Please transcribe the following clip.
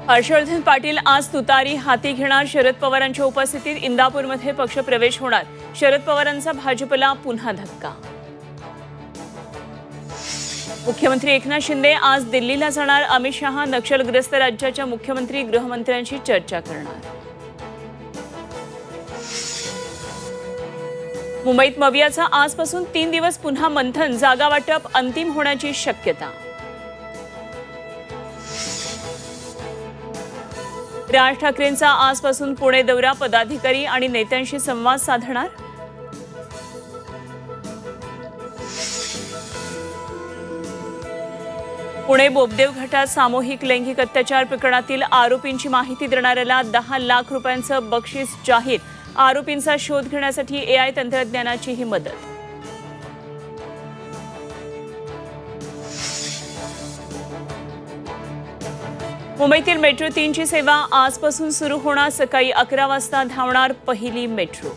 हर्षवर्धन पाटील आज तुतारी हाती घेणार. शरद पवारांच्या उपस्थितीत इंदापूरमध्ये पक्षप्रवेश होणार. शरद पवारांचा भाजपला पुन्हा धक्का. मुख्यमंत्री एकनाथ शिंदे आज दिल्लीला जाणार. अमित शहा नक्षलग्रस्त राज्याच्या मुख्यमंत्री गृहमंत्र्यांशी चर्चा करणार. मुंबईत मवियाचा आजपासून 3 दिवस पुन्हा मंथन. जागा वाटप अंतिम होण्याची शक्यता. राज ठाकरेंचा आजपासून पुणे दौरा. पदाधिकारी आणि नेत्यांशी संवाद साधणार. पुणे बोबदेव घाटात सामूहिक लैंगिक अत्याचार प्रकरणातील आरोपींची माहिती देणाऱ्याला 10 लाख रुपयांचं बक्षीस जाहीर. आरोपींचा शोध घेण्यासाठी AI तंत्रज्ञानाचीही मदत. मुंबईतील मेट्रो 3 ची सेवा आजपासून सुरू होणार. सकाळी 11 वाजता धावणार पहिली मेट्रो.